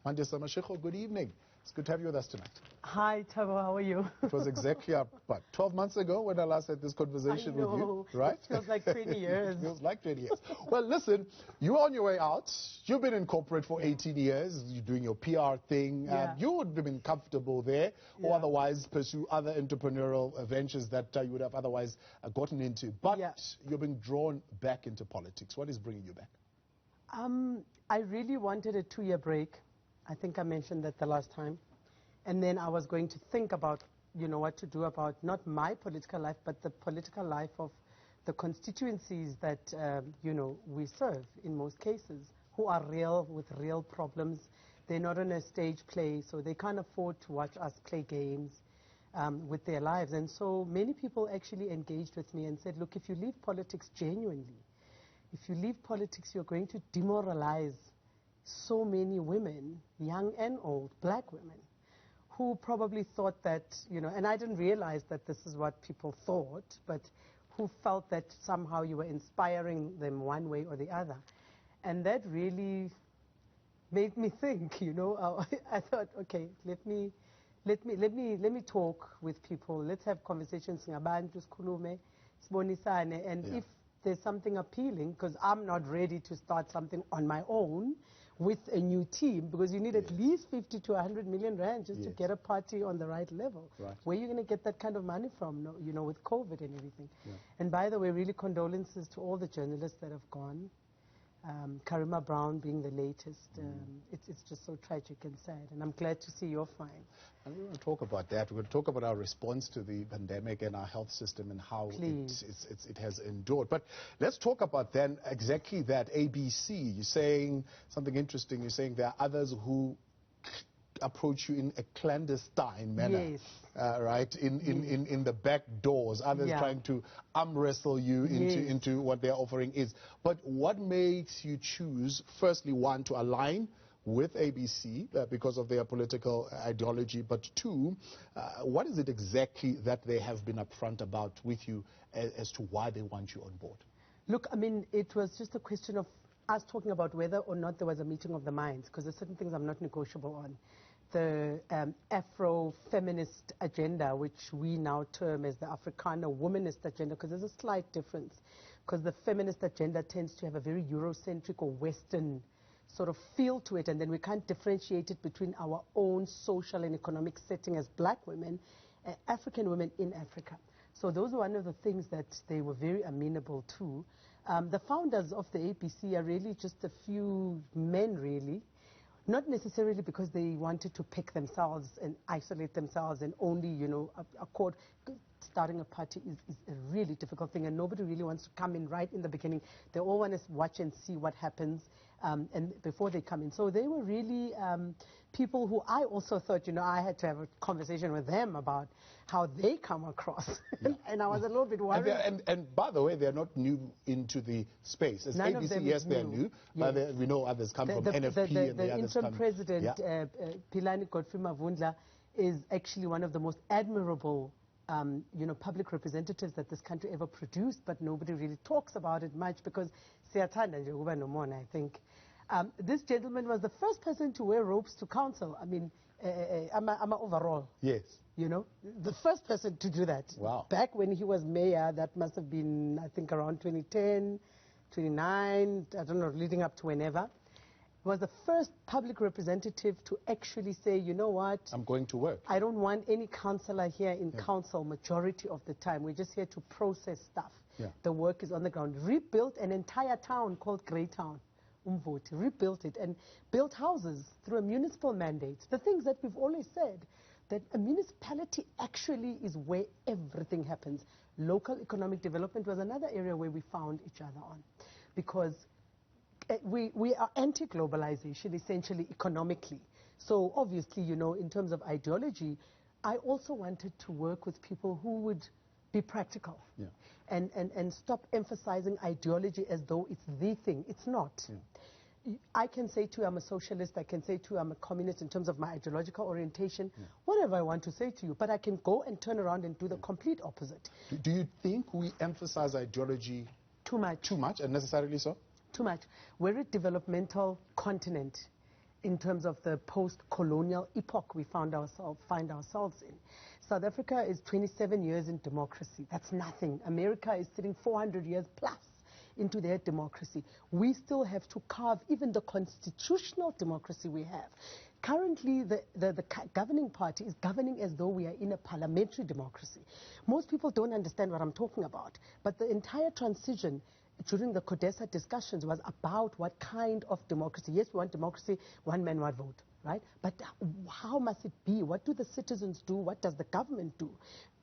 Mandisa, Mashego, good evening. It's good to have you with us tonight. Hi, Tabo, how are you? It was exactly, 12 months ago when I last had this conversation with you, right? It feels like 20 years. It feels like 20 years. Well, listen, you're on your way out. You've been in corporate for 18 years. You're doing your PR thing. Yeah. You would have been comfortable there or otherwise pursue other entrepreneurial ventures that you would have otherwise gotten into. But you're being drawn back into politics. What is bringing you back? I really wanted a 2-year break. I think I mentioned that the last time. And then I was going to think about, what to do about not my political life, but the political life of the constituencies that, we serve in most cases, who are real, with real problems. They're not on a stage play, so they can't afford to watch us play games with their lives. And so many people actually engaged with me and said, look, if you leave politics genuinely, if you leave politics, you're going to demoralize so many women, young and old, black women, who probably thought that, and I didn't realize that this is what people thought, but who felt that somehow you were inspiring them one way or the other. And that really made me think, I thought, okay, let me talk with people. Let's have conversations. Abantu, sikhulume, sibonisane, and if there's something appealing, because I'm not ready to start something on my own with a new team, because you need at least 50 to 100 million rand just to get a party on the right level. Right. Where are you going to get that kind of money from, with COVID and everything? Yeah. And by the way, really condolences to all the journalists that have gone. Karima Brown being the latest. It's just so tragic and sad, and I'm glad to see you're fine. And we're going to talk about that. We're going to talk about our response to the pandemic and our health system and how it has endured. But let's talk about then exactly that, ABC. You're saying something interesting. You're saying there are others who approach you in a clandestine manner, right? In the back doors, others trying to arm wrestle you into what their offering is. But what makes you choose, firstly, one, to align with ABC because of their political ideology, but two, what is it exactly that they have been upfront about with you as to why they want you on board? Look, I mean, it was just a question of us talking about whether or not there was a meeting of the minds, because there's certain things I'm not negotiable on. The Afro-feminist agenda, which we now term as the Afrikaner womanist agenda, because there's a slight difference, because the feminist agenda tends to have a very Eurocentric or Western sort of feel to it, and then we can't differentiate it between our own social and economic setting as black women, African women in Africa. So those are one of the things that they were very amenable to. The founders of the ABC are really just a few men, really. Not necessarily because they wanted to pick themselves and isolate themselves and only, accord. Starting a party is a really difficult thing, and nobody really wants to come in right in the beginning. They all want to watch and see what happens and before they come in. So they were really people who I also thought, I had to have a conversation with them about how they come across. And I was a little bit worried. And by the way, they're not new into the space. As ABC, yes, they're new. But we know others come from NFP and the others come. The interim president, Philani Godfrey Mavundla, is actually one of the most admirable public representatives that this country ever produced, but nobody really talks about it much because I think. This gentleman was the first person to wear robes to council. I mean, I'm a overall. Yes. The first person to do that. Wow. Back when he was mayor, that must have been, I think, around 2010, 29, I don't know, leading up to whenever. Was the first public representative to actually say, you know what? I'm going to work. I don't want any councillor here in council majority of the time. We're just here to process stuff. Yeah. The work is on the ground. Rebuilt an entire town called Greytown, Umvoti. Rebuilt it and built houses through a municipal mandate. The things that we've always said, that a municipality actually is where everything happens. Local economic development was another area where we found each other on, because we are anti-globalization, essentially, economically. So obviously, in terms of ideology, I also wanted to work with people who would be practical and stop emphasizing ideology as though it's the thing. It's not. I can say to you I'm a socialist, I can say to you I'm a communist in terms of my ideological orientation, whatever I want to say to you, but I can go and turn around and do the complete opposite. Do you think we emphasize ideology too much? Too much, and necessarily so? Too much. We're a developmental continent. in terms of the post-colonial epoch we find ourselves in. South Africa is 27 years in democracy. That's nothing. America is sitting 400 years plus into their democracy. We still have to carve even the constitutional democracy we have. Currently, the governing party is governing as though we are in a parliamentary democracy. Most people don't understand what I'm talking about, but the entire transition during the CODESA discussions was about what kind of democracy. Yes, we want democracy, one man, one vote, right? But how must it be? What do the citizens do? What does the government do?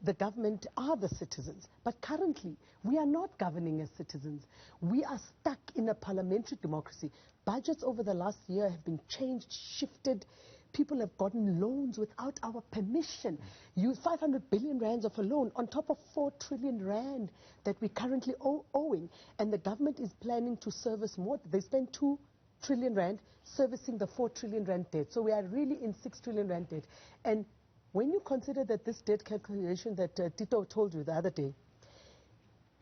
The government are the citizens. But currently, we are not governing as citizens. We are stuck in a parliamentary democracy. Budgets over the last year have been changed, shifted. People have gotten loans without our permission. 500 billion rands of a loan on top of 4 trillion rand that we currently owing. And the government is planning to service more. They spend 2 trillion rand servicing the 4 trillion rand debt. So we are really in 6 trillion rand debt. And when you consider that this debt calculation that Tito told you the other day,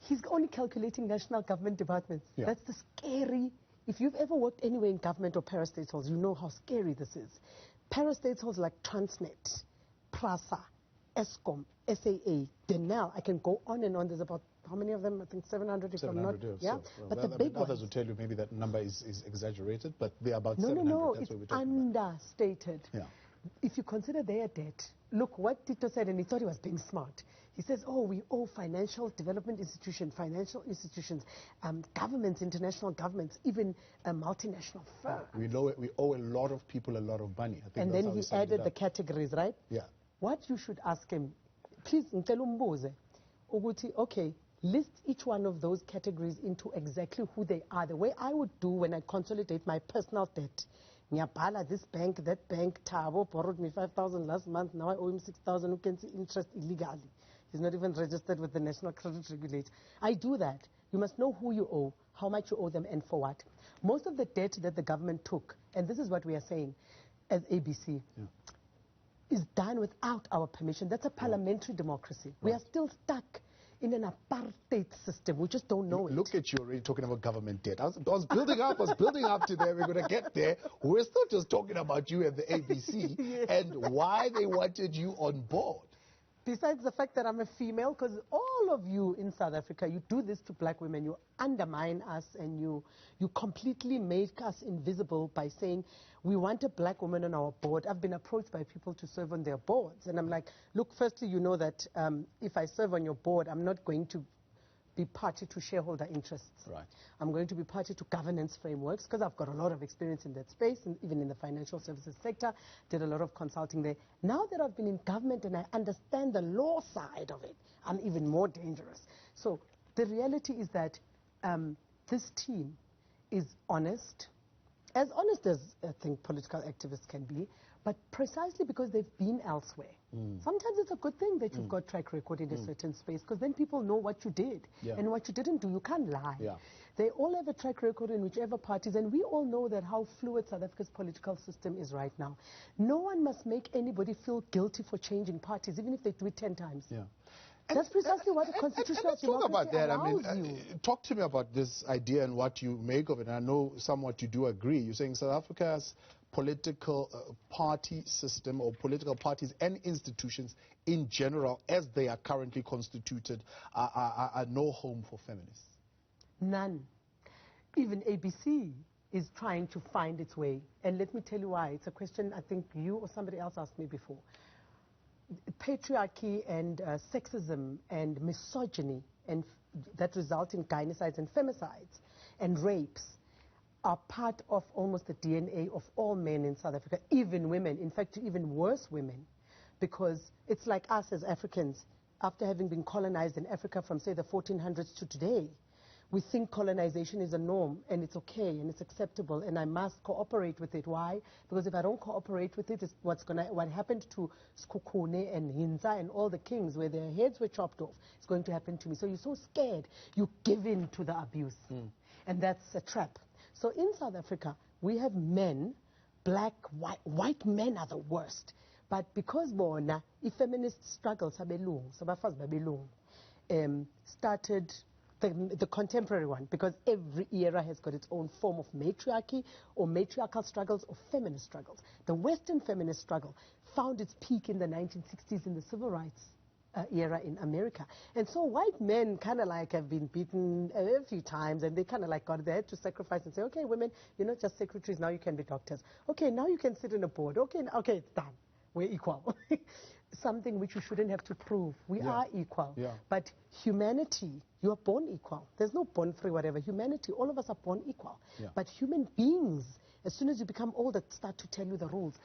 he's only calculating national government departments. Yeah. That's the scary. If you've ever worked anywhere in government or parastates halls, you know how scary this is. Parastates halls like Transnet, PRASA, ESCOM, SAA, Denel, I can go on and on. There's about, how many of them? I think 700 if I'm not. Yeah, so. Well, but the big ones. Others will tell you maybe that number is exaggerated, but they're about 700. No, that's it's what we're understated. Yeah. If you consider their debt, look what Tito said, and he thought he was being smart. He says, oh, we owe financial development institutions, governments, international governments, even multinational firms. We owe a lot of people a lot of money. I think and then he added the categories, right? Yeah. What you should ask him, please, okay, list each one of those categories into exactly who they are. The way I would do when I consolidate my personal debt. Nyapala, this bank, that bank, Tabo borrowed me 5,000 last month, now I owe him 6,000, who can see interest illegally. He's not even registered with the National Credit Regulator. I do that. You must know who you owe, how much you owe them, and for what. Most of the debt that the government took, and this is what we are saying as ABC, is done without our permission. That's a parliamentary democracy. Right. We are still stuck in an apartheid system. We just don't know it. Look at you already talking about government debt. I was building up to there. We're going to get there. We're still just talking about you and the ABC yes. and why they wanted you on board. Besides the fact that I'm a female, because all of you in South Africa, you do this to black women. You undermine us and you completely make us invisible by saying, we want a black woman on our board. I've been approached by people to serve on their boards. And I'm like, look, firstly, you know that if I serve on your board, I'm not going to be party to shareholder interests. Right. I'm going to be party to governance frameworks because I've got a lot of experience in that space, and even in the financial services sector, did a lot of consulting there. Now that I've been in government and I understand the law side of it, I'm even more dangerous. So the reality is that this team is honest as I think political activists can be, but precisely because they've been elsewhere. Sometimes it's a good thing that you've got track record in a certain space, because then people know what you did and what you didn't do. You can't lie. They all have a track record in whichever parties, and we all know that how fluid South Africa's political system is right now. No one must make anybody feel guilty for changing parties, even if they do it 10 times. That's precisely what the constitutional democracy allows you. Talk to me about this idea and what you make of it. And I know somewhat you do agree. You're saying South Africa's political party system, or political parties and institutions in general, as they are currently constituted, are no home for feminists. None. Even ABC is trying to find its way. And let me tell you why. It's a question I think you or somebody else asked me before. Patriarchy and sexism and misogyny and that result in gynocides and femicides and rapes are part of almost the DNA of all men in South Africa, even women, in fact, even worse women, because it's like us as Africans, after having been colonized in Africa from, say, the 1400s to today, we think colonization is a norm, and it's okay, and it's acceptable, and I must cooperate with it. Why? Because if I don't cooperate with it, it's what happened to Skokone and Hinza and all the kings, where their heads were chopped off, it's going to happen to me. So you're so scared, you give in to the abuse. And that's a trap. So in South Africa, we have men, black, white men are the worst. But because feminist struggles, started the contemporary one, because every era has got its own form of matriarchy or matriarchal struggles or feminist struggles. The Western feminist struggle found its peak in the 1960s in the civil rights era in America. And so white men kind of like have been beaten a few times, and they kind of like got there to sacrifice and say, okay, women, you're not just secretaries, now you can be doctors. Okay, now you can sit in a board. Okay, okay, it's done. We're equal. Something which you shouldn't have to prove. We are equal. Yeah. But humanity, you are born equal. There's no born free whatever. Humanity, all of us are born equal. Yeah. But human beings, as soon as you become older, start to tell you the rules.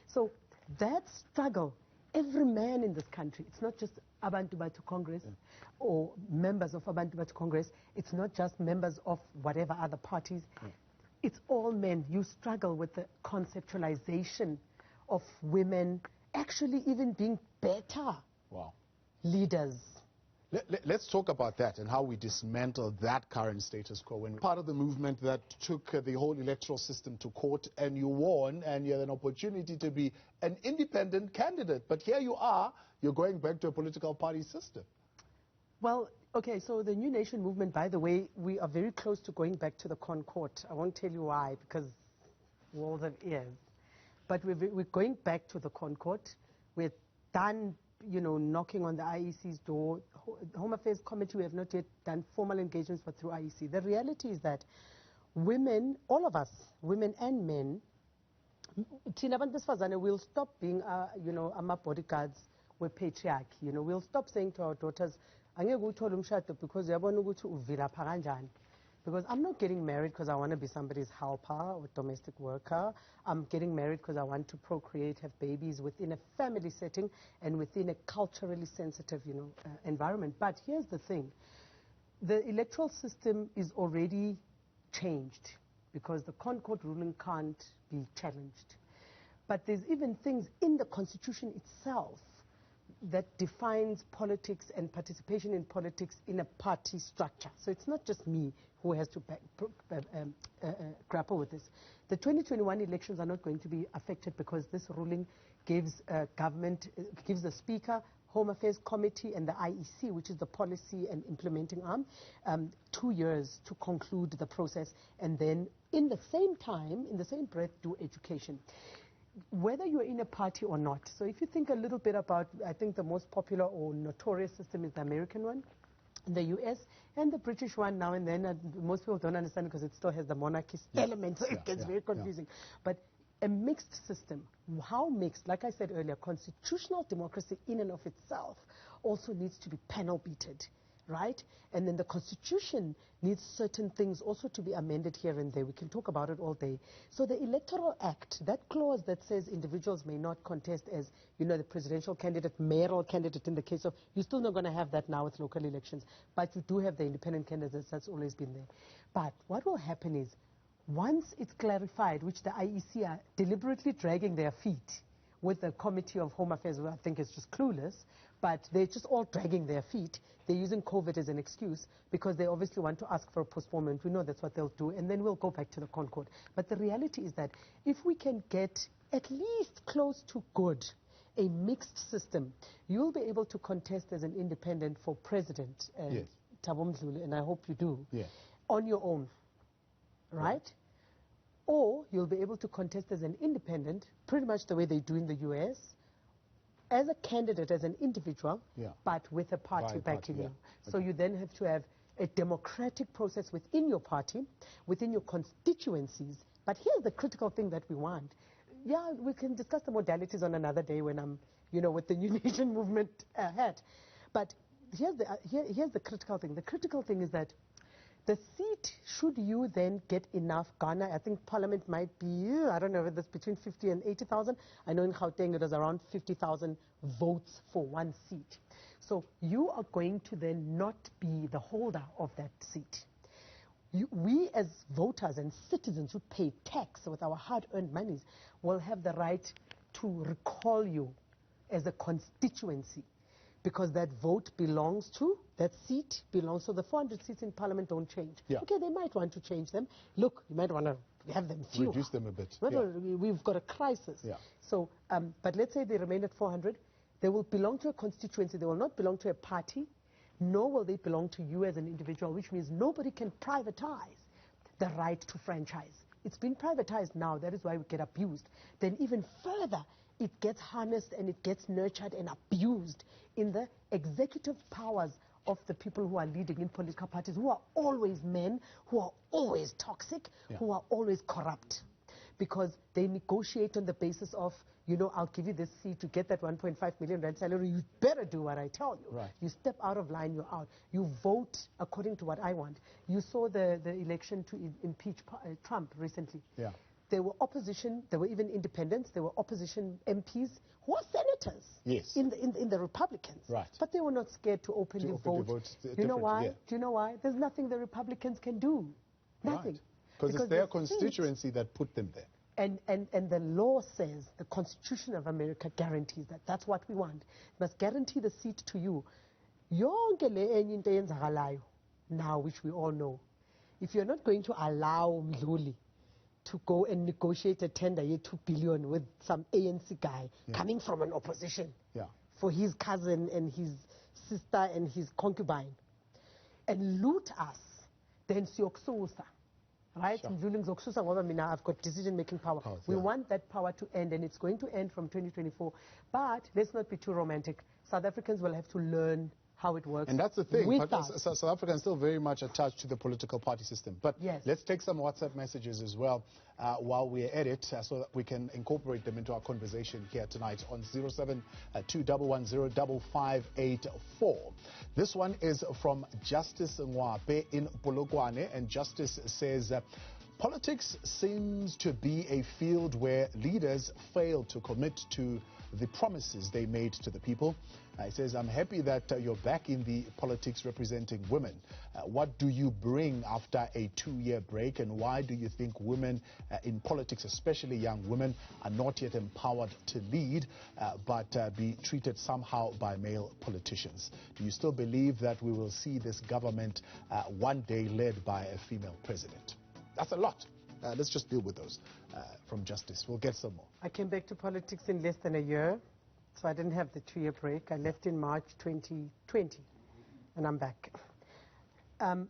So that struggle, every man in this country, it's not just Abantu Congress or members of Abantu Congress, it's not just members of whatever other parties, it's all men. You struggle with the conceptualization of women actually even being better leaders. Let's talk about that and how we dismantle that current status quo. When part of the movement that took the whole electoral system to court, and you won, and you had an opportunity to be an independent candidate. But here you are, you're going back to a political party system. Well, okay, so the New Nation movement, by the way, we are very close to going back to the Concord. I won't tell you why, because walls of ears. But we're going back to the Concord. We're done, you know, knocking on the IEC's door. Home Affairs Committee, we have not yet done formal engagements, but through IEC. The reality is that women, all of us, women and men, we'll stop being, you know, bodyguards with patriarchy. You know, we'll stop saying to our daughters, because I'm not getting married because I want to be somebody's helper or domestic worker. I'm getting married because I want to procreate, have babies within a family setting and within a culturally sensitive, you know, environment. But here's the thing. The electoral system is already changed because the Concord ruling can't be challenged. But there's even things in the Constitution itself that defines politics and participation in politics in a party structure. So it's not just me who has to grapple with this. The 2021 elections are not going to be affected because this ruling gives government, gives the Speaker, Home Affairs Committee and the IEC, which is the policy and implementing arm, 2 years to conclude the process, and then in the same time, in the same breath, do education. Whether you're in a party or not. So if you think a little bit about, I think the most popular or notorious system is the American one, the US, and the British one now and then. Most people don't understand because it still has the monarchist element, so it gets very confusing. But a mixed system. How mixed? Like I said earlier, constitutional democracy in and of itself also needs to be panel beated, right? And then the Constitution needs certain things also to be amended here and there. We can talk about it all day. So the Electoral Act, that clause that says individuals may not contest as, you know, the presidential candidate, mayoral candidate in the case of, you're still not going to have that now with local elections, but you do have the independent candidates. That's always been there. But what will happen is, once it's clarified, which the IEC are deliberately dragging their feet with the Committee of Home Affairs, who I think is just clueless, but they're just all dragging their feet. They're using COVID as an excuse because they obviously want to ask for a postponement. We know that's what they'll do, and then we'll go back to the Concord. But the reality is that if we can get at least close to good, a mixed system, you'll be able to contest as an independent for president, Thabo Mdluli, and I hope you do, on your own, right? Or you'll be able to contest as an independent, pretty much the way they do in the US, as a candidate, as an individual, but with a party backing you. So you then have to have a democratic process within your party, within your constituencies. But here's the critical thing that we want. Yeah, we can discuss the modalities on another day when I'm, you know, with the New Nation movement hat. But here's the critical thing. The critical thing is that the seat, should you then get enough, Ghana, I think Parliament might be, I don't know whether it's between 50 and 80,000. I know in Gauteng it was around 50,000 votes for one seat. So you are going to then not be the holder of that seat. We as voters and citizens who pay tax with our hard-earned monies will have the right to recall you as a constituency, because that vote belongs to, that seat belongs to the 400 seats in Parliament don't change. Okay, they might want to change them. Look, you might want to have them fewer. Reduce them a bit. We've got a crisis. So, but let's say they remain at 400. They will belong to a constituency. They will not belong to a party. nor will they belong to you as an individual, which means nobody can privatize the right to franchise. It's been privatized now, that is why we get abused. Then even further, it gets harnessed and it gets nurtured and abused in the executive powers of the people who are leading in political parties, who are always men, who are always toxic, who are always corrupt. Because they negotiate on the basis of, you know, I'll give you this seat to get that 1.5 million rand salary. You better do what I tell you. Right. You step out of line, you're out. You vote according to what I want. You saw the election to impeach Trump recently. Yeah. There were opposition, there were even independents, there were opposition MPs who are senators in the Republicans. Right. But they were not scared to openly vote. You know why? Yeah. Do you know why? There's nothing the Republicans can do. Nothing. Right. Because it's their constituency that put them there. And the law says, the Constitution of America guarantees that. That's what we want. It must guarantee the seat to you. Yonke le enye into eyenzakalayo now, which we all know. If you're not going to allow Mdluli to go and negotiate a tender, 2 billion with some ANC guy coming from an opposition for his cousin and his sister and his concubine, and loot us, then siyoksusa. Right? I've got decision-making power. We want that power to end, and it's going to end from 2024. But let's not be too romantic. South Africans will have to learn how it works. And that's the thing. South Africa is still very much attached to the political party system. But let's take some WhatsApp messages as well while we're at it, so that we can incorporate them into our conversation here tonight on 0721105584. This one is from Justice Ngwape in Polokwane, and Justice says, politics seems to be a field where leaders fail to commit to the promises they made to the people. He says, I'm happy that you're back in the politics representing women. What do you bring after a 2-year break, and why do you think women in politics, especially young women, are not yet empowered to lead but be treated somehow by male politicians? Do you still believe that we will see this government one day led by a female president? That's a lot. Let's just deal with those from Justice. We'll get some more. I came back to politics in less than a year, so I didn't have the 2-year break. I left in March 2020, and I'm back.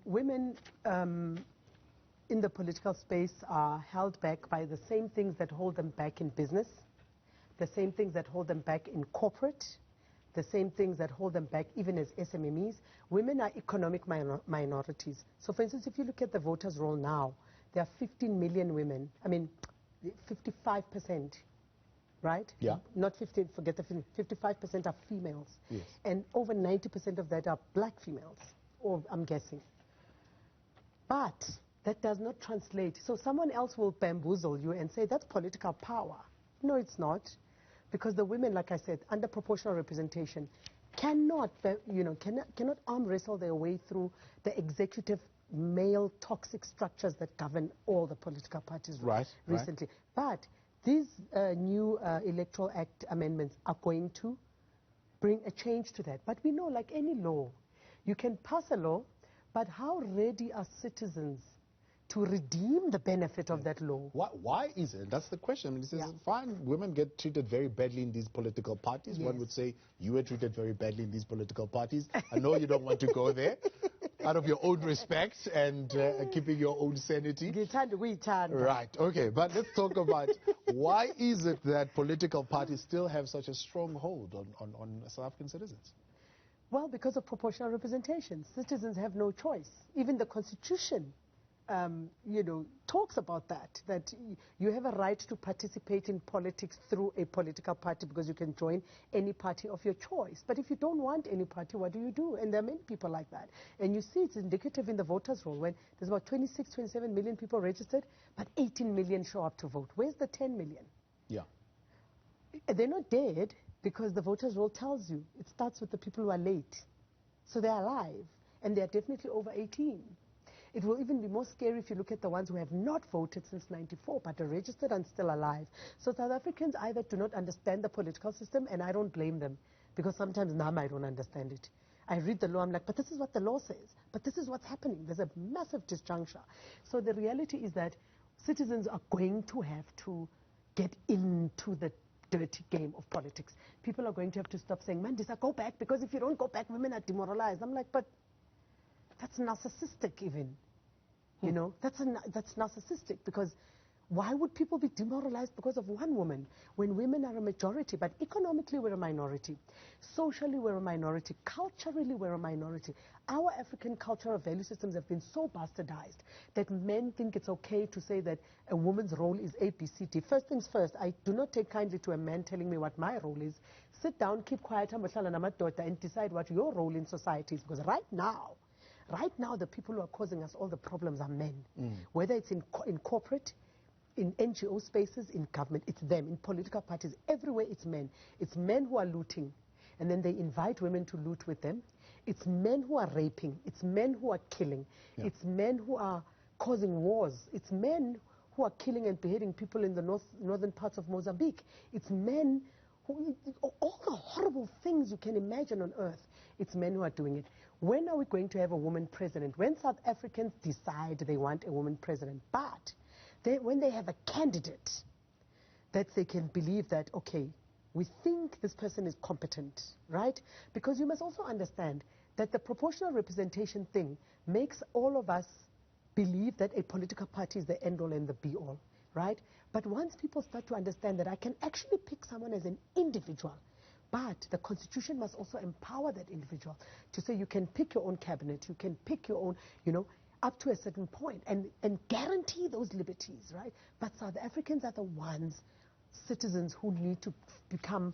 Women in the political space are held back by the same things that hold them back in business, the same things that hold them back in corporate, the same things that hold them back even as SMMEs. Women are economic minorities. So, for instance, if you look at the voters' roll now, there are 15 million women. I mean, 55%, right? Yeah. Not 15, forget the 55% are females. Yes. And over 90% of that are black females, or I'm guessing. But that does not translate. So someone else will bamboozle you and say, that's political power. No, it's not. Because the women, like I said, under proportional representation, cannot arm wrestle their way through the executive male toxic structures that govern all the political parties recently. But these new Electoral Act amendments are going to bring a change to that. But we know, like any law, you can pass a law, but how ready are citizens to redeem the benefit of that law? Why is it? That's the question. I mean, it says, fine, women get treated very badly in these political parties. One would say you were treated very badly in these political parties. I know you don't want to go there out of your own respect and keeping your own sanity. Right, okay, but let's talk about why is it that political parties still have such a strong hold on South African citizens? Well, because of proportional representation. Citizens have no choice. Even the Constitution talks about that you have a right to participate in politics through a political party because you can join any party of your choice. But if you don't want any party, what do you do? And there are many people like that. And you see it's indicative in the voters' roll when there's about 26, 27 million people registered, but 18 million show up to vote. Where's the 10 million? Yeah. They're not dead because the voters' roll tells you. It starts with the people who are late. So they're alive, and they're definitely over 18. It will even be more scary if you look at the ones who have not voted since '94 but are registered and still alive. So South Africans either do not understand the political system, and I don't blame them, because sometimes now I don't understand it. I read the law, I'm like, but this is what the law says. But this is what's happening. There's a massive disjuncture. So the reality is that citizens are going to have to get into the dirty game of politics. People are going to have to stop saying, Mandisa, go back, because if you don't go back, women are demoralized. I'm like, but that's narcissistic even. You know, that's narcissistic, because why would people be demoralized because of one woman when women are a majority? But economically, we're a minority. Socially, we're a minority. Culturally, we're a minority. Our African cultural value systems have been so bastardized that men think it's okay to say that a woman's role is A, B, C, D. First things first, I do not take kindly to a man telling me what my role is. Sit down, keep quiet, and decide what your role in society is. Because right now, the people who are causing us all the problems are men. Whether it's in corporate, in NGO spaces, in government, it's them. In political parties, everywhere it's men. It's men who are looting, and then they invite women to loot with them. It's men who are raping. It's men who are killing. Yeah. It's men who are causing wars. It's men who are killing and beheading people in the northern parts of Mozambique. It's men who, all the horrible things you can imagine on earth, it's men who are doing it. When are we going to have a woman president? When South Africans decide they want a woman president, but when they have a candidate that they can believe that, okay, we think this person is competent, right? Because you must also understand that the proportional representation thing makes all of us believe that a political party is the end-all and the be-all, right? But once people start to understand that I can actually pick someone as an individual, but the Constitution must also empower that individual to say you can pick your own cabinet, you can pick your own, you know, up to a certain point, and guarantee those liberties, right? But South Africans are the ones, citizens, who need to become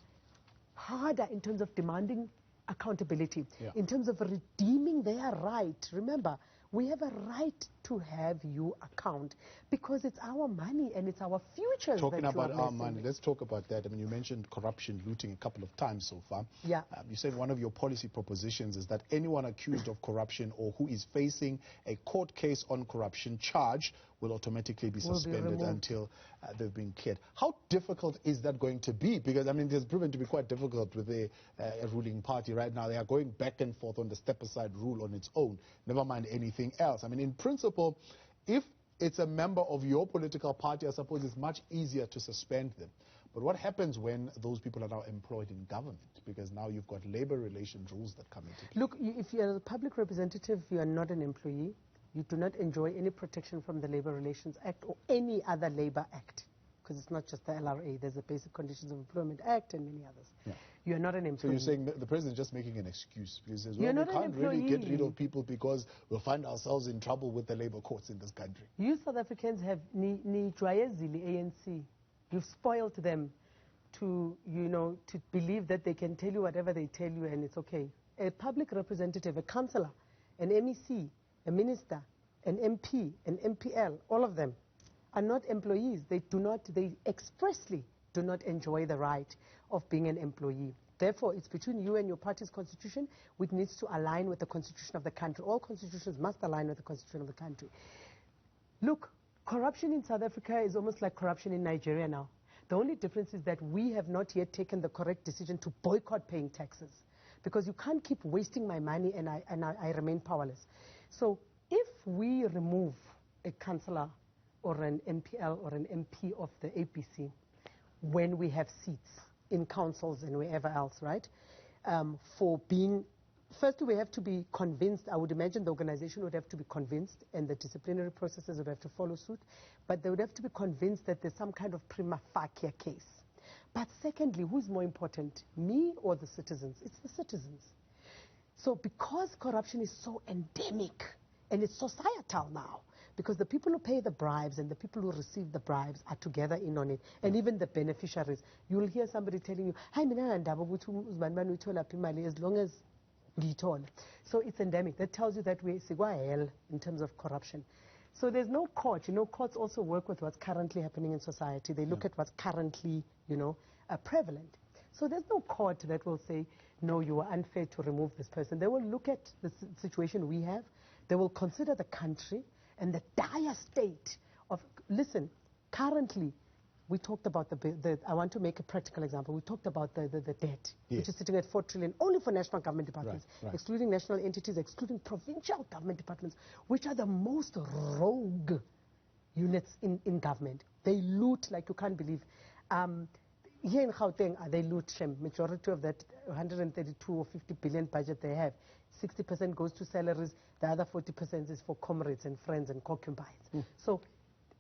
harder in terms of demanding accountability, in terms of redeeming their right. Remember, we have a right to have you account, because it's our money and it's our future. Talking about our money, let's talk about that. I mean, you mentioned corruption, looting a couple of times so far. Yeah. You said one of your policy propositions is that anyone accused of corruption or who is facing a court case on corruption charge will automatically be suspended until they've been cleared. How difficult is that going to be? Because, I mean, it's proven to be quite difficult with a ruling party right now. They are going back and forth on the step-aside rule on its own, never mind anything else. I mean, in principle, if it's a member of your political party, I suppose it's much easier to suspend them. But what happens when those people are now employed in government? Because now you've got labor relations rules that come into play. Look, if you're a public representative, you are not an employee. You do not enjoy any protection from the Labor Relations Act or any other labor act, because it's not just the LRA. There's the Basic Conditions of Employment Act and many others. Yeah. You're not an employee. So you're saying the president is just making an excuse, because he says, well, we can't really get rid of people because we'll find ourselves in trouble with the labor courts in this country. You South Africans have ANC. You've spoiled them to, you know, to believe that they can tell you whatever they tell you and it's okay. A public representative, a councillor, an MEC, a minister, an MP, an MPL, all of them are not employees. They expressly do not enjoy the right of being an employee. Therefore, it's between you and your party's constitution, which needs to align with the constitution of the country. All constitutions must align with the constitution of the country. Look, corruption in South Africa is almost like corruption in Nigeria now. The only difference is that we have not yet taken the correct decision to boycott paying taxes, because you can't keep wasting my money and I remain powerless. So if we remove a councillor or an MPL or an MP of the APC when we have seats in councils and wherever else, right, for being, firstly we have to be convinced, I would imagine the organization would have to be convinced and the disciplinary processes would have to follow suit, but they would have to be convinced that there's some kind of prima facie case. But secondly, who's more important, me or the citizens? It's the citizens. So because corruption is so endemic and it's societal now, because the people who pay the bribes and the people who receive the bribes are together in on it, and even the beneficiaries. You'll hear somebody telling you, "Hi, as long as ngiyithola." So it's endemic. That tells you that we're hell in terms of corruption. So there's no court. You know, courts also work with what's currently happening in society. They look at what's currently, you know, prevalent. So there's no court that will say, no, you are unfair to remove this person. They will look at the situation we have. They will consider the country and the dire state of, listen, currently, we talked about I want to make a practical example. We talked about the debt, which is sitting at 4 trillion only for national government departments, excluding national entities, excluding provincial government departments, which are the most rogue units in government. They loot like you can't believe. here in Gauteng, they loot shem. Majority of that 132 or 50 billion budget they have, 60% goes to salaries, the other 40% is for comrades and friends and concubines. So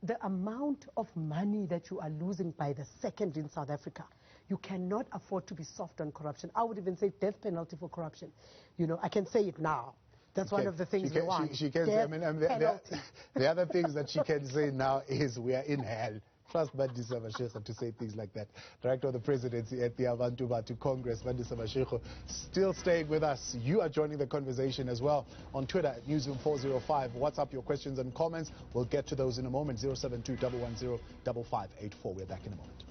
the amount of money that you are losing by the second in South Africa, you cannot afford to be soft on corruption. I would even say death penalty for corruption. You know, I can say it now. That's one of the things we want. She can say, I mean, the other things that she can say now is we are in hell. Trust Mandisa Mashego to say things like that. Director of the Presidency at the Abantu Congress, Mandisa Mashego, still staying with us. You are joining the conversation as well on Twitter at Newzroom 405. WhatsApp your questions and comments. We'll get to those in a moment. 072 110 5584. We're back in a moment.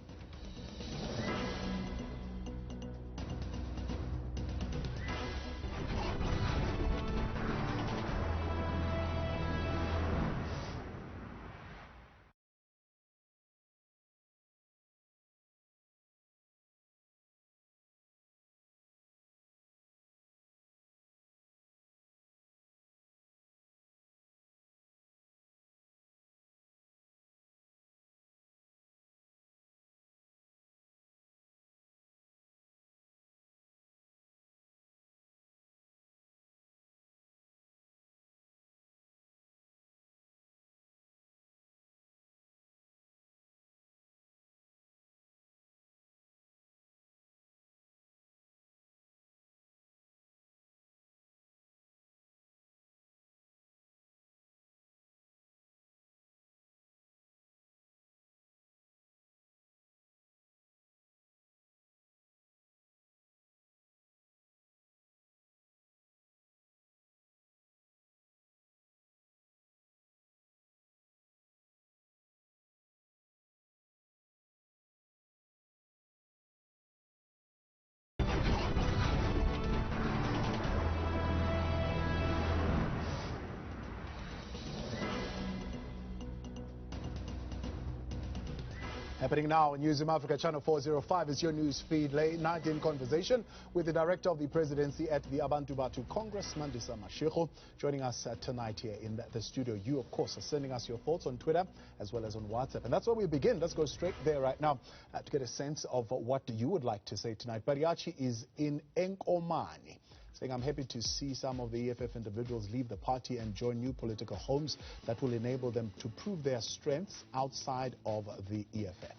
Happening now on Newzroom Afrika, Channel 405 is your news feed. Late night in conversation with the Director of the Presidency at the Abantu Congress, Mandisa Mashego, joining us tonight here in the studio. You, of course, are sending us your thoughts on Twitter as well as on WhatsApp. And that's where we begin. Let's go straight there right now to get a sense of what you would like to say tonight. Bariachi is in Enkomani, saying, I'm happy to see some of the EFF individuals leave the party and join new political homes that will enable them to prove their strengths outside of the EFF.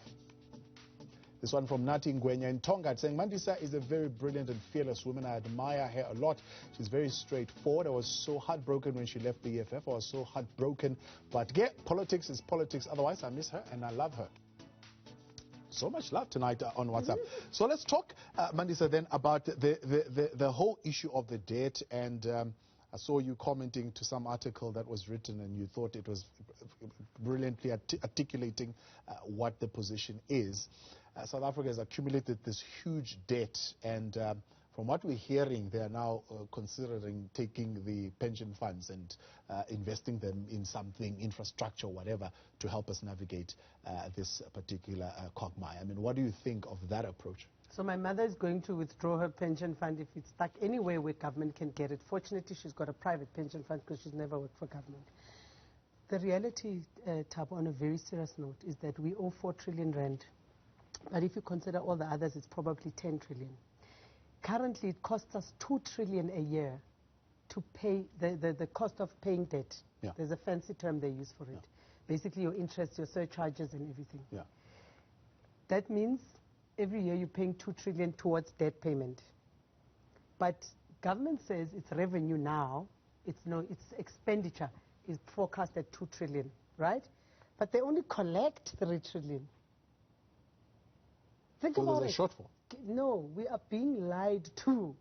This one from Nati Ngwenya in Tonga, saying, Mandisa is a very brilliant and fearless woman. I admire her a lot. She's very straightforward. I was so heartbroken when she left the EFF. I was so heartbroken. But yeah, politics is politics. Otherwise, I miss her and I love her. So much love tonight on WhatsApp. So let's talk, Mandisa, then about the whole issue of the debt. And I saw you commenting to some article that was written and you thought it was brilliantly articulating what the position is. South Africa has accumulated this huge debt, and from what we're hearing, they are now considering taking the pension funds and investing them in something, infrastructure, whatever, to help us navigate this particular quagmire. I mean, what do you think of that approach? So my mother is going to withdraw her pension fund if it's stuck anywhere where government can get it. Fortunately, she's got a private pension fund because she's never worked for government. The reality, Thabo, on a very serious note, is that we owe 4 trillion rand. But if you consider all the others, it's probably 10 trillion. Currently, it costs us 2 trillion a year to pay the cost of paying debt. Yeah. There's a fancy term they use for it. Yeah. Basically, your interest, your surcharges, and everything. Yeah. That means every year you're paying 2 trillion towards debt payment. But government says its revenue now, its expenditure is forecast at 2 trillion, right? But they only collect 3 trillion. Think about it. So there's a shortfall. No, we are being lied to.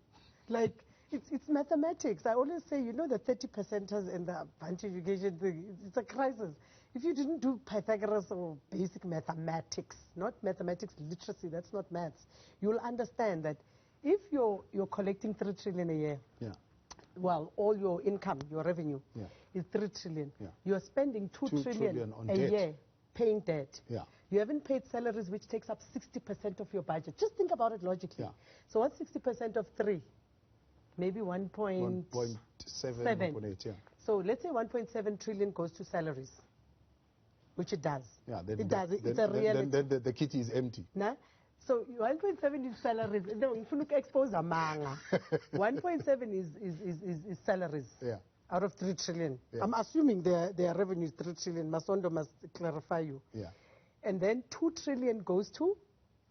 Like, it's mathematics. I always say, you know, the 30%ers and the Abantu education thing, it's a crisis. If you didn't do Pythagoras or basic mathematics, not mathematics literacy, that's not maths, you'll understand that if you're collecting 3 trillion a year, yeah, well, all your income, your revenue, yeah, is 3 trillion. Yeah. You're spending 2 trillion on a debt. Year paying debt. Yeah. You haven't paid salaries, which takes up 60% of your budget. Just think about it logically. Yeah. So what's 60% of 3? Maybe 1.7. 1.8, yeah. So let's say 1.7 trillion goes to salaries, which it does. Yeah, then it does. It's a reality. Then the kitty is empty. Nah? So 1.7 is salaries. No, if you look expose amanga. 1.7 is salaries. Yeah. Out of 3 trillion. Yeah. I'm assuming their revenue is 3 trillion. Masondo must clarify you. Yeah. And then 2 trillion goes to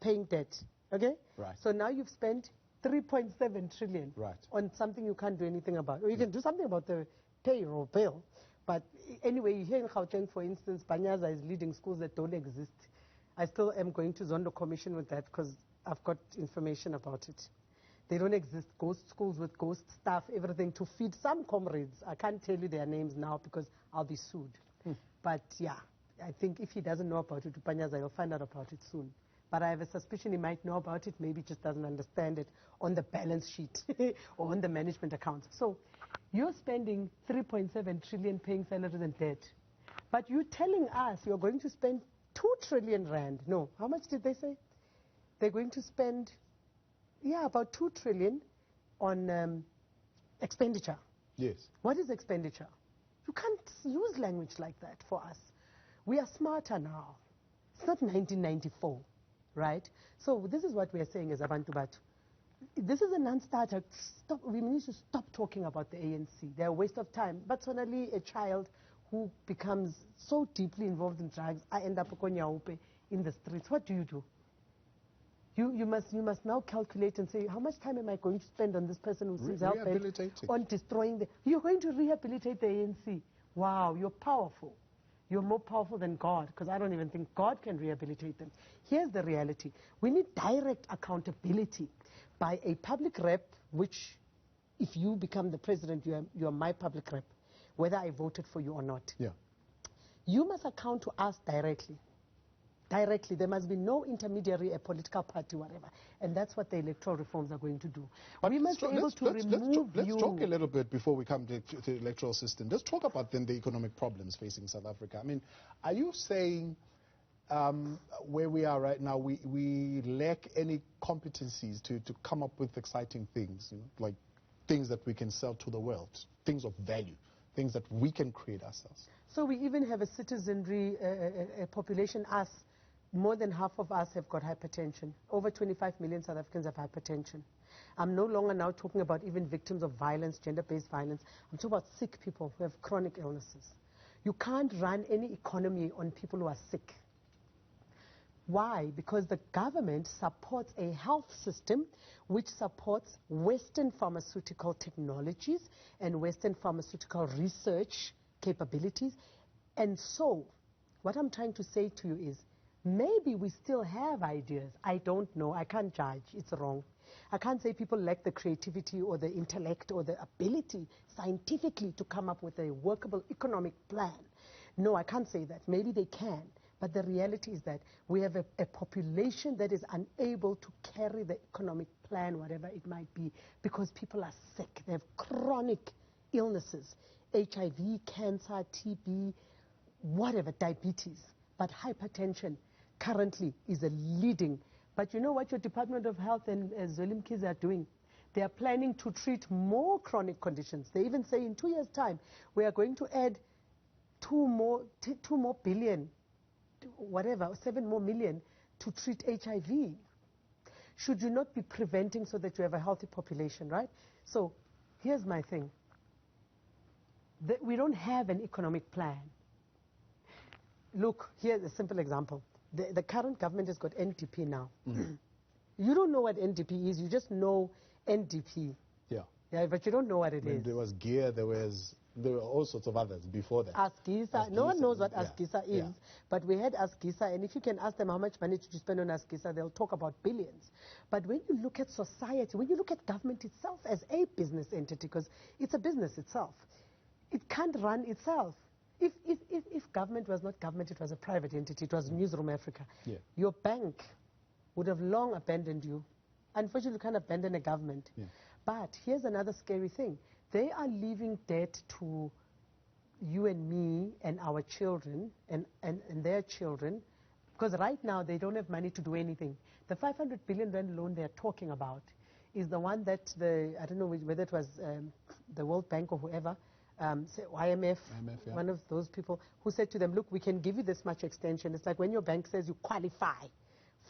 paying debt. Okay? Right. So now you've spent 3.7 trillion on something you can't do anything about. Or you can do something about the payroll bill. But anyway, here in Gauteng, for instance, Banyaza is leading schools that don't exist. I still am going to Zondo Commission with that because I've got information about it. They don't exist. Ghost schools with ghost staff, everything to feed some comrades. I can't tell you their names now because I'll be sued. But yeah, I think if he doesn't know about it, Panyaza, he'll find out about it soon. But I have a suspicion he might know about it, maybe just doesn't understand it on the balance sheet or on the management accounts. So you're spending 3.7 trillion paying salaries and debt. But you're telling us you're going to spend 2 trillion rand. No, how much did they say? They're going to spend, yeah, about 2 trillion on expenditure. Yes. What is expenditure? You can't use language like that for us. We are smarter now. It's not 1994, right? So this is what we are saying as Abantu Batho. This is a non-starter. We need to stop talking about the ANC. They're a waste of time. But suddenly a child who becomes so deeply involved in drugs, I end up in the streets. What do? You must now calculate and say, how much time am I going to spend on this person who seems hell-bent on destroying the... You're going to rehabilitate the ANC. Wow, you're powerful. You're more powerful than God, because I don't even think God can rehabilitate them. Here's the reality. We need direct accountability by a public rep, which, if you become the president, you're my public rep, whether I voted for you or not. Yeah. You must account to us directly. Directly. There must be no intermediary, a political party, whatever. And that's what the electoral reforms are going to do. But we must be able to remove let's talk a little bit before we come to the electoral system. Let's talk about then the economic problems facing South Africa. I mean, are you saying where we are right now, we lack any competencies to come up with exciting things, you know, like things that we can sell to the world, things of value, things that we can create ourselves? So we even have a citizenry, a population, us. More than half of us have got hypertension. Over 25 million South Africans have hypertension. I'm no longer now talking about even victims of violence, gender-based violence. I'm talking about sick people who have chronic illnesses. You can't run any economy on people who are sick. Why? Because the government supports a health system which supports Western pharmaceutical technologies and Western pharmaceutical research capabilities. And so, what I'm trying to say to you is, maybe we still have ideas. I don't know. I can't judge. It's wrong. I can't say people lack the creativity or the intellect or the ability scientifically to come up with a workable economic plan. No, I can't say that. Maybe they can. But the reality is that we have a population that is unable to carry the economic plan, whatever it might be, because people are sick. They have chronic illnesses, HIV, cancer, TB, whatever, diabetes. But hypertension currently is a leading. But you know what your Department of Health and Zolim Kids are doing? They are planning to treat more chronic conditions. They even say in 2 years' time, we are going to add 2 more billion, whatever, 7 more million to treat HIV. Should you not be preventing so that you have a healthy population, right? So here's my thing. We don't have an economic plan. Look, here's a simple example. The current government has got NDP now. Mm. You don't know what NDP is. You just know NDP. Yeah. Yeah, but you don't know what it is. There was GEAR, there were all sorts of others before that. Asgisa. No one knows what Asgisa is. Yeah. But we had Asgisa, and if you can ask them how much money did you spend on Asgisa, they'll talk about billions. But when you look at society, when you look at government itself as a business entity, because it's a business itself, it can't run itself. If government was not government, it was a private entity, it was Newzroom Afrika. Yeah. Your bank would have long abandoned you. Unfortunately, you can't abandon a government. Yeah. But here's another scary thing. They are leaving debt to you and me and our children and their children, because right now they don't have money to do anything. The 500 billion rand loan they're talking about is the one that I don't know whether it was the World Bank or whoever, IMF, yeah. One of those people who said to them, look, we can give you this much extension. It's like when your bank says you qualify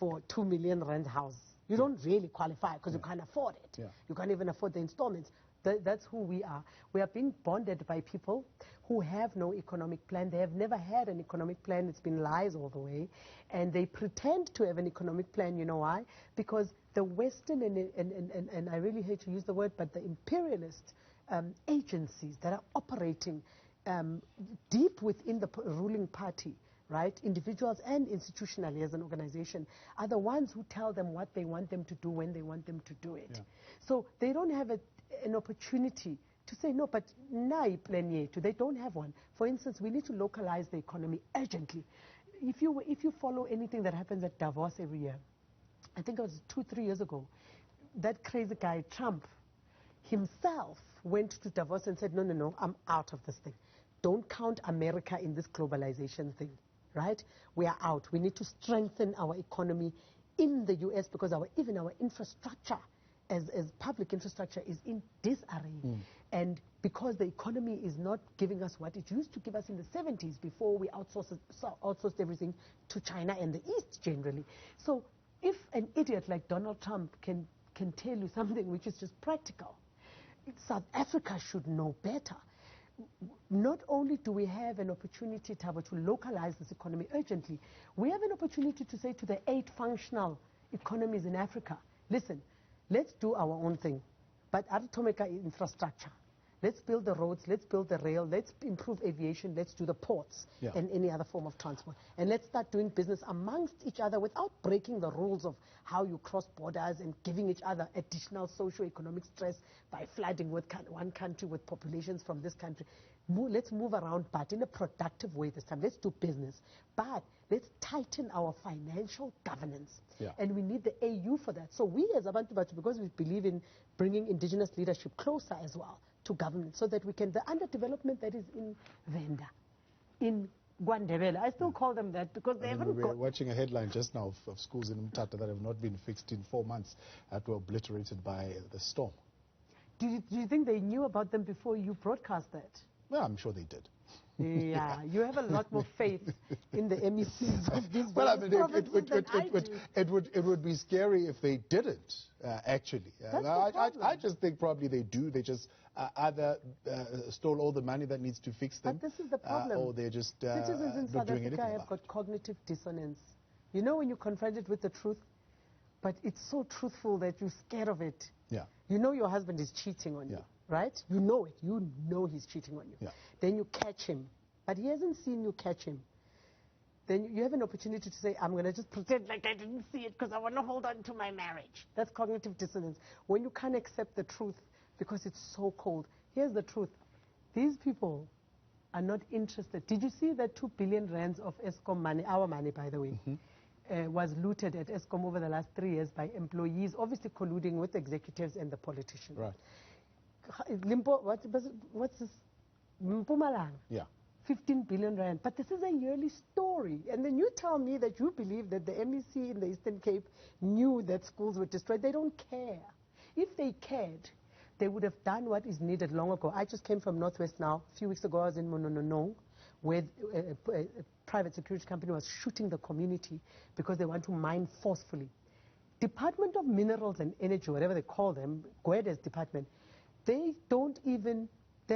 for 2 million rand house. You don't really qualify because you can't afford it. Yeah. You can't even afford the installments. That's who we are. We are being bonded by people who have no economic plan. They have never had an economic plan. It's been lies all the way. And they pretend to have an economic plan. You know why? Because the Western, and I really hate to use the word, but the imperialist agencies that are operating deep within the ruling party, right, individuals and institutionally as an organization, are the ones who tell them what they want them to do when they want them to do it. Yeah. So they don't have an opportunity to say, no, but nai plan yetu. They don't have one. For instance, we need to localize the economy urgently. If you follow anything that happens at Davos every year, I think it was 2-3 years ago, that crazy guy, Trump, himself went to Davos and said, no, I'm out of this thing. Don't count America in this globalization thing, right? We are out. We need to strengthen our economy in the U.S. because even our infrastructure, as public infrastructure, is in disarray. And because the economy is not giving us what it used to give us in the 70s before we outsourced everything to China and the East generally. So if an idiot like Donald Trump can tell you something which is just practical, South Africa should know better. Not only do we have an opportunity, Thabo, to localize this economy urgently, we have an opportunity to say to the 8 functional economies in Africa, listen, let's do our own thing, but Atomeka infrastructure. Let's build the roads, let's build the rail, let's improve aviation, let's do the ports and any other form of transport. And let's start doing business amongst each other without breaking the rules of how you cross borders and giving each other additional socio-economic stress by flooding with one country with populations from this country. Let's move around, but in a productive way this time. Let's do business. But let's tighten our financial governance. And we need the AU for that. So we as Abantu, because we believe in bringing indigenous leadership closer as well to government, so that we can, the underdevelopment that is in Venda, in Guandebele, I still call them that because they haven't got... We were watching a headline just now of schools in Umtata that have not been fixed in 4 months, that were obliterated by the storm. Do you think they knew about them before you broadcast that? Well, I'm sure they did. Yeah, you have a lot more faith in the MECs of these well, I mean, it would be scary if they didn't, actually. I just think probably they do. They just either stole all the money that needs to fix them. But this is the problem. Or they're just citizens in not South doing Africa anything have got cognitive dissonance. You know when you're confronted with the truth, but it's so truthful that you're scared of it. Yeah. You know your husband is cheating on you, right? You know it. You know he's cheating on you. Yeah. Then you catch him, but he hasn't seen you catch him. Then you have an opportunity to say, I'm going to just pretend like I didn't see it because I want to hold on to my marriage. That's cognitive dissonance. When you can't accept the truth because it's so cold. Here's the truth. These people are not interested. Did you see that 2 billion rands of Eskom money, our money by the way, was looted at Eskom over the last 3 years by employees, obviously colluding with executives and the politicians. Right. Limpo, what's this? Mpumalanga. Yeah. 15 billion rand. But this is a yearly story. And then you tell me that you believe that the MEC in the Eastern Cape knew that schools were destroyed. They don't care. If they cared, they would have done what is needed long ago. I just came from Northwest now. A few weeks ago, I was in Mononono, where a private security company was shooting the community because they want to mine forcefully. Department of Minerals and Energy, whatever they call them, Gwede's department, they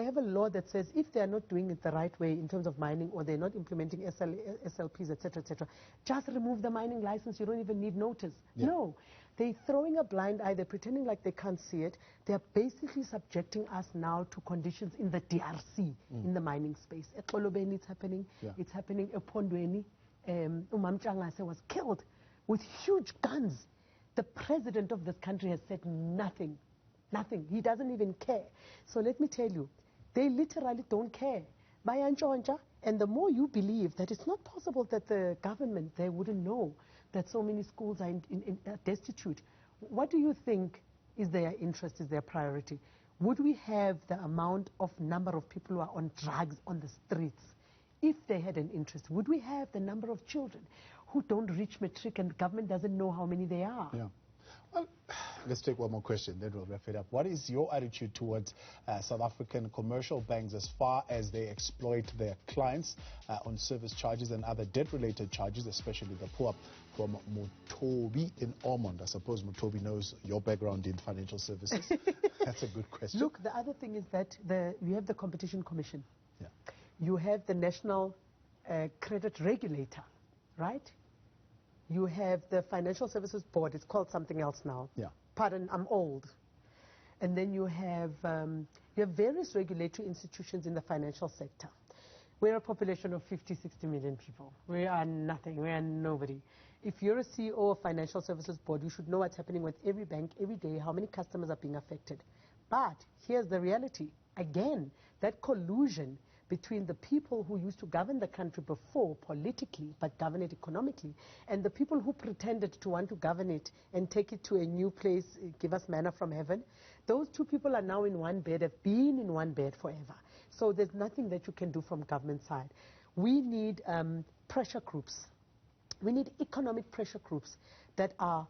have a law that says if they are not doing it the right way in terms of mining, or they're not implementing SLPs, etc., just remove the mining license. You don't even need notice. Yeah. No. They're throwing a blind eye. They're pretending like they can't see it. They're basically subjecting us now to conditions in the DRC, in the mining space. At Kolobeni, it's happening. Yeah. It's happening at Pondweni. Umamchangase was killed with huge guns. The president of this country has said nothing. Nothing. He doesn't even care. So let me tell you, they literally don't care. And the more you believe that it's not possible that the government, they wouldn't know that so many schools are destitute, what do you think is their interest, is their priority? Would we have the amount of number of people who are on drugs on the streets if they had an interest? Would we have the number of children who don't reach matric and the government doesn't know how many they are? Yeah. Well, Let's take one more question, then we'll wrap it up. What is your attitude towards South African commercial banks as far as they exploit their clients on service charges and other debt-related charges, especially the poor? From Mutobi in Ormond. I suppose Mutobi knows your background in financial services. That's a good question. Look, the other thing is that you have the Competition Commission. Yeah. You have the National Credit Regulator, right? You have the Financial Services Board. It's called something else now. Yeah. Pardon, I'm old. And then you have various regulatory institutions in the financial sector. We're a population of 50, 60 million people. We are nothing. We are nobody. If you're a CEO of Financial Services Board, you should know what's happening with every bank every day, how many customers are being affected. But here's the reality. Again, that collusion between the people who used to govern the country before politically, but govern it economically, and the people who pretended to want to govern it and take it to a new place, give us manna from heaven, those two people are now in one bed, have been in one bed forever. So there's nothing that you can do from government side. We need pressure groups. We need economic pressure groups that are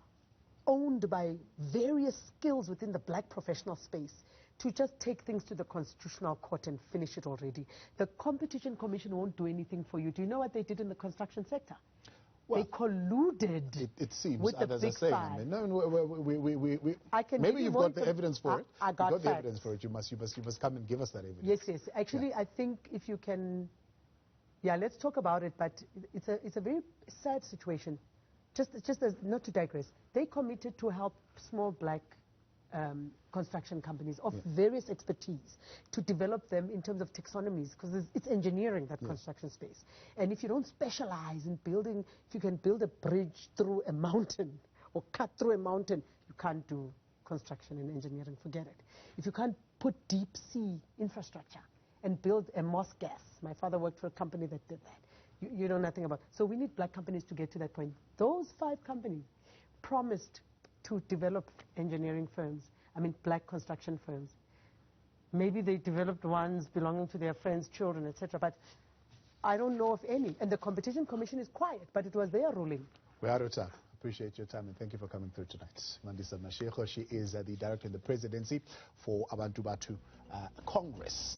owned by various skills within the black professional space to just take things to the Constitutional Court and finish it already. The Competition Commission won't do anything for you. Do you know what they did in the construction sector? Well, they colluded it seems, with the big five. I mean, maybe you've got the evidence for it. I got the evidence for it. You must come and give us that evidence. Yes, yes. Actually, yeah. I think if you can, yeah, let's talk about it. But it's a very sad situation. Just as, not to digress, they committed to help small black construction companies of various expertise to develop them in terms of taxonomies, because it's engineering, that construction space. And if you don't specialize in building, if you can build a bridge through a mountain or cut through a mountain, you can't do construction and engineering, forget it. If you can't put deep sea infrastructure and build a Moss gas, my father worked for a company that did that, you know nothing about. So we need black companies to get to that point. Those 5 companies promised to develop engineering firms, I mean black construction firms. Maybe they developed ones belonging to their friends' children, etc. But I don't know of any. And the Competition Commission is quiet, but it was their ruling. We're out of time. Appreciate your time and thank you for coming through tonight. Mandisa Mashego, she is the director in the Presidency for Abantu Batho Congress.